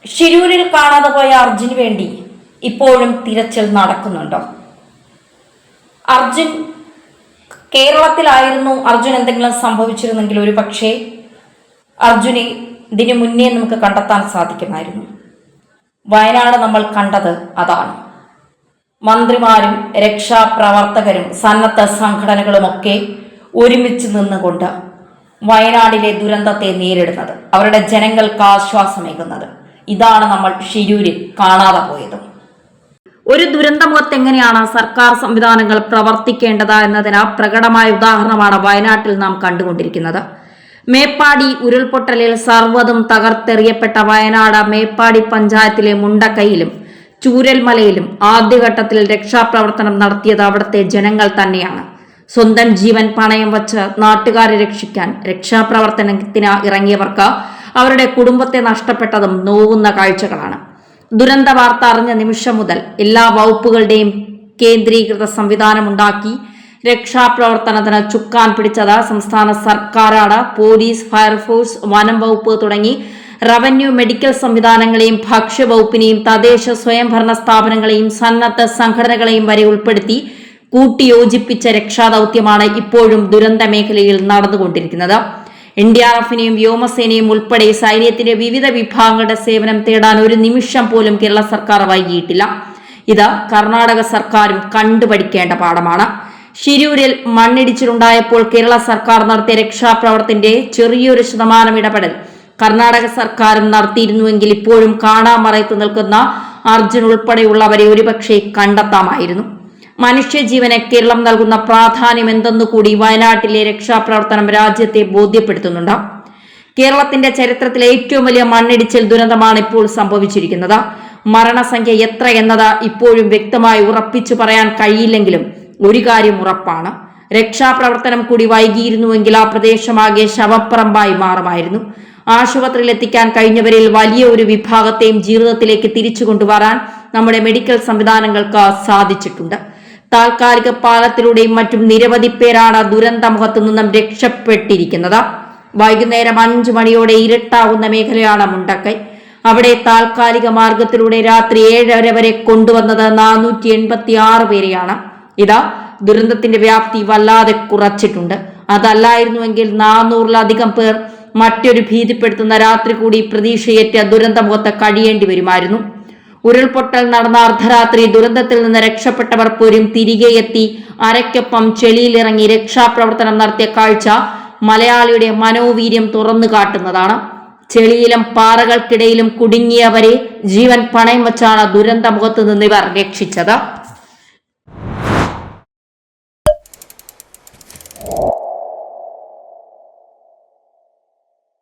ഷിരൂരിൽ കാണാതെ പോയ അർജുന് വേണ്ടി ഇപ്പോഴും തിരച്ചിൽ നടക്കുന്നുണ്ടോ? അർജുൻ കേരളത്തിലായിരുന്നു. അർജുൻ എന്തെങ്കിലും സംഭവിച്ചിരുന്നെങ്കിൽ ഒരു പക്ഷേ അർജുനെ ഇതിനു മുന്നേ നമുക്ക് കണ്ടെത്താൻ സാധിക്കുമായിരുന്നു. വയനാട് നമ്മൾ കണ്ടത് അതാണ്. മന്ത്രിമാരും രക്ഷാപ്രവർത്തകരും സന്നദ്ധ സംഘടനകളുമൊക്കെ ഒരുമിച്ച് നിന്നുകൊണ്ട് വയനാടിലെ ദുരന്തത്തെ നേരിടുന്നത്, അവരുടെ ജനങ്ങൾക്ക് ആശ്വാസമേകുന്നത്. ഇതാണ് നമ്മൾ ഷിരൂരിൽ കാണാതെ പോയത്. ഒരു ദുരന്തമുഖത്ത് എങ്ങനെയാണ് സർക്കാർ സംവിധാനങ്ങൾ പ്രവർത്തിക്കേണ്ടത് എന്നതിന് പ്രകടമായ ഉദാഹരണമാണ് വയനാട്ടിൽ നാം കണ്ടുകൊണ്ടിരിക്കുന്നത്. മേപ്പാടി ഉരുൾപൊട്ടലിൽ സർവ്വതും തകർത്തെറിയപ്പെട്ട വയനാട് മേപ്പാടി പഞ്ചായത്തിലെ മുണ്ടക്കൈയിലും ചൂരൽമലയിലും ആദ്യഘട്ടത്തിൽ രക്ഷാപ്രവർത്തനം നടത്തിയത് അവിടുത്തെ ജനങ്ങൾ തന്നെയാണ്. സ്വന്തം ജീവൻ പണയം വച്ച് നാട്ടുകാരെ രക്ഷിക്കാൻ രക്ഷാപ്രവർത്തനത്തിന് ഇറങ്ങിയവർക്ക് അവരുടെ കുടുംബത്തെ നഷ്ടപ്പെട്ടതും നോവുന്ന കാഴ്ചകളാണ്. ദുരന്ത വാർത്ത അറിഞ്ഞ നിമിഷം മുതൽ എല്ലാ വകുപ്പുകളുടെയും കേന്ദ്രീകൃത സംവിധാനമുണ്ടാക്കി രക്ഷാപ്രവർത്തനത്തിന് ചുക്കാൻ പിടിച്ചത് സംസ്ഥാന സർക്കാരാണ്. പോലീസ്, ഫയർഫോഴ്സ്, വനം വകുപ്പ് തുടങ്ങി റവന്യൂ, മെഡിക്കൽ സംവിധാനങ്ങളെയും ഭക്ഷ്യവകുപ്പിനെയും തദ്ദേശ സ്വയംഭരണ സ്ഥാപനങ്ങളെയും സന്നദ്ധ സംഘടനകളെയും വരെ ഉൾപ്പെടുത്തി കൂട്ടിയോജിപ്പിച്ച രക്ഷാദൌത്യമാണ് ഇപ്പോഴും ദുരന്ത മേഖലയിൽ നടന്നുകൊണ്ടിരിക്കുന്നത്. NDRFനെയും വ്യോമസേനയും ഉൾപ്പെടെ സൈന്യത്തിന്റെ വിവിധ വിഭാഗങ്ങളുടെ സേവനം തേടാൻ ഒരു നിമിഷം പോലും കേരള സർക്കാർ വൈകിയിട്ടില്ല. ഇത് കർണാടക സർക്കാരും കണ്ടുപഠിക്കേണ്ട പാഠമാണ്. ഷിരൂരിൽ മണ്ണിടിച്ചിലുണ്ടായപ്പോൾ കേരള സർക്കാർ നടത്തിയ രക്ഷാപ്രവർത്തനത്തിന്റെ ചെറിയൊരു ശതമാനം ഇടപെടൽ കർണാടക സർക്കാരും നടത്തിയിരുന്നുവെങ്കിൽ ഇപ്പോഴും കാണാമറയത്ത് നിൽക്കുന്ന അർജുൻ ഉൾപ്പെടെയുള്ളവരെ ഒരുപക്ഷെ കണ്ടെത്താമായിരുന്നു. മനുഷ്യജീവന് കേരളം നൽകുന്ന പ്രാധാന്യം എന്തെന്നുകൂടി വയനാട്ടിലെ രക്ഷാപ്രവർത്തനം രാജ്യത്തെ ബോധ്യപ്പെടുത്തുന്നുണ്ട്. കേരളത്തിന്റെ ചരിത്രത്തിലെ ഏറ്റവും വലിയ മണ്ണിടിച്ചിൽ ദുരന്തമാണ് ഇപ്പോൾ സംഭവിച്ചിരിക്കുന്നത്. മരണസംഖ്യ എത്ര എന്നത് ഇപ്പോഴും വ്യക്തമായി ഉറപ്പിച്ചു പറയാൻ കഴിയില്ലെങ്കിലും ഒരു കാര്യം ഉറപ്പാണ്, രക്ഷാപ്രവർത്തനം കൂടി വൈകിയിരുന്നുവെങ്കിൽ ആ പ്രദേശമാകെ ശവപ്പറമ്പായി മാറുമായിരുന്നു. ആശുപത്രിയിൽ എത്തിക്കാൻ കഴിഞ്ഞവരിൽ വലിയ ഒരു വിഭാഗത്തെയും ജീവിതത്തിലേക്ക് തിരിച്ചു കൊണ്ടുവരാൻ നമ്മുടെ മെഡിക്കൽ സംവിധാനങ്ങൾക്ക് സാധിച്ചിട്ടുണ്ട്. താൽക്കാലിക പാലത്തിലൂടെയും മറ്റും നിരവധി പേരാണ് ദുരന്തമുഖത്തു നിന്നും രക്ഷപ്പെട്ടിരിക്കുന്നത്. വൈകുന്നേരം 5 മണിയോടെ ഇരുട്ടാവുന്ന മേഖലയാണ് മുണ്ടക്കൈ. അവിടെ താൽക്കാലിക മാർഗത്തിലൂടെ രാത്രി 7:30 വരെ കൊണ്ടുവന്നത് 486 പേരെയാണ്. ഇത് ദുരന്തത്തിന്റെ വ്യാപ്തി വല്ലാതെ കുറച്ചിട്ടുണ്ട്. അതല്ലായിരുന്നുവെങ്കിൽ 400-ലധികം പേർ മറ്റൊരു ഭീതിപ്പെടുത്തുന്ന രാത്രി കൂടി പ്രതീക്ഷയേറ്റ ദുരന്തമുഖത്ത് കഴിയേണ്ടി വരുമായിരുന്നു. ഉരുൾപൊട്ടൽ നടന്ന അർദ്ധരാത്രി ദുരന്തത്തിൽ നിന്ന് രക്ഷപ്പെട്ടവർ പോലും തിരികെ എത്തി അരയ്ക്കൊപ്പം ചെളിയിലിറങ്ങി രക്ഷാപ്രവർത്തനം നടത്തിയ കാഴ്ച മലയാളിയുടെ മനോവീര്യം തുറന്നു കാട്ടുന്നതാണ്. ചെളിയിലും പാറകൾക്കിടയിലും കുടുങ്ങിയവരെ ജീവൻ പണയം വച്ചാണ് ദുരന്തമുഖത്ത് നിന്ന് ഇവർ രക്ഷിച്ചത്.